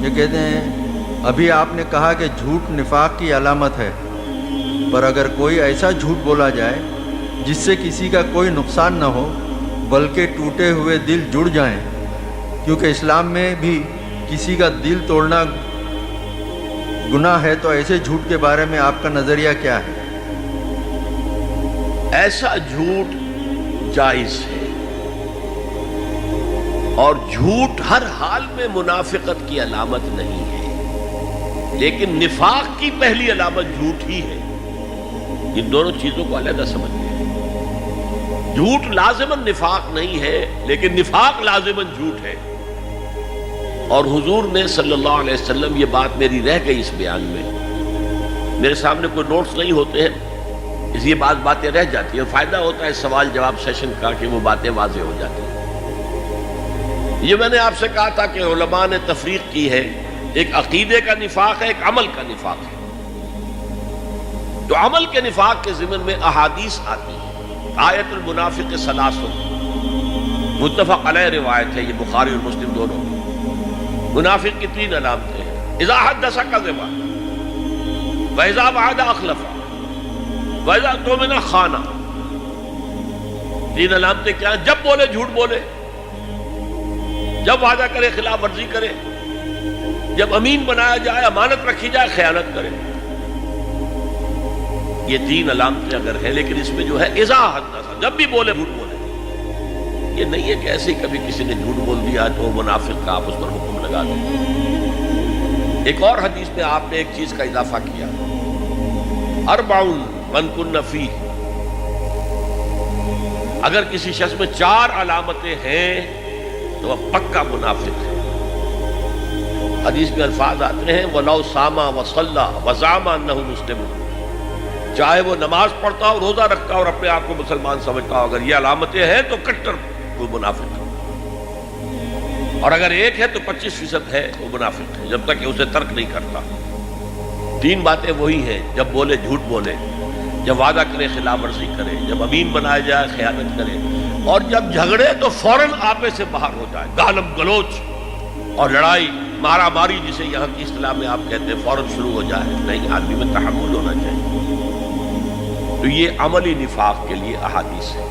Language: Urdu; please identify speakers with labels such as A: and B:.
A: یہ کہتے ہیں ابھی آپ نے کہا کہ جھوٹ نفاق کی علامت ہے، پر اگر کوئی ایسا جھوٹ بولا جائے جس سے کسی کا کوئی نقصان نہ ہو بلکہ ٹوٹے ہوئے دل جڑ جائیں، کیونکہ اسلام میں بھی کسی کا دل توڑنا گناہ ہے، تو ایسے جھوٹ کے بارے میں آپ کا نظریہ کیا ہے؟
B: ایسا جھوٹ جائز ہے، اور جھوٹ ہر حال میں منافقت کی علامت نہیں ہے، لیکن نفاق کی پہلی علامت جھوٹ ہی ہے۔ ان دونوں چیزوں کو علیحدہ سمجھیں۔ جھوٹ لازماً نفاق نہیں ہے، لیکن نفاق لازماً جھوٹ ہے۔ اور حضور نے صلی اللہ علیہ وسلم، یہ بات میری رہ گئی اس بیان میں، میرے سامنے کوئی نوٹس نہیں ہوتے ہیں، اس لیے باتیں رہ جاتی ہیں، اور فائدہ ہوتا ہے سوال جواب سیشن کا کہ وہ باتیں واضح ہو جاتی ہیں۔ یہ میں نے آپ سے کہا تھا کہ علماء نے تفریق کی ہے، ایک عقیدے کا نفاق ہے، ایک عمل کا نفاق ہے۔ تو عمل کے نفاق کے ضمن میں احادیث آتی ہیں۔ آیت المنافق ثلاث، متفق علیہ روایت ہے، یہ بخاری اور مسلم دونوں میں۔ منافق کی 3 علامتیں ہیں: اذا حدث کذب، واذا وعد اخلف، واذا اؤتمن خان۔ 3 علامتیں کیا ہیں؟ جب بولے جھوٹ بولے، جب وعدہ کرے خلاف ورزی کرے، جب امین بنایا جائے امانت رکھی جائے خیانت کرے۔ یہ 3 علامتیں اگر ہیں، لیکن اس میں جو ہے اذا حدث، جب بھی بولے جھوٹ بولے۔ یہ نہیں ہے کہ ایسے ہی کبھی کسی نے جھوٹ بول دیا تو وہ منافق کا آپ اس پر حکم لگا دیں۔ ایک اور حدیث میں آپ نے ایک چیز کا اضافہ کیا: 40 من کن فیہ، اگر کسی شخص میں 4 علامتیں ہیں تو وہ پکا منافق ہے۔ حدیث میں الفاظ آتے ہیں وَلَوْ صَامَ وَصَلَّى وَزَعَمَ أَنَّهُ مُسْلِمٌ، چاہے وہ نماز پڑھتا ہو، روزہ رکھتا ہو اور اپنے آپ کو مسلمان سمجھتا ہو، اگر یہ علامتیں ہیں تو کٹر وہ منافق ہے۔ اور اگر ایک ہے تو 25% ہے وہ منافق ہے، جب تک کہ اسے ترک نہیں کرتا۔ 3 باتیں وہی ہیں: جب بولے جھوٹ بولے، جب وعدہ کرے خلاف ورزی کرے، جب امین بنایا جائے خیانت کرے، اور جب جھگڑے تو فوراً آپے سے باہر ہو جائے، گالم گلوچ اور لڑائی مارا ماری جسے یہاں کی اصطلاح میں آپ کہتے ہیں، فوراً شروع ہو جائے۔ نہیں، آدمی میں تحمل ہونا چاہیے۔ تو یہ عملی نفاق کے لیے احادیث ہے۔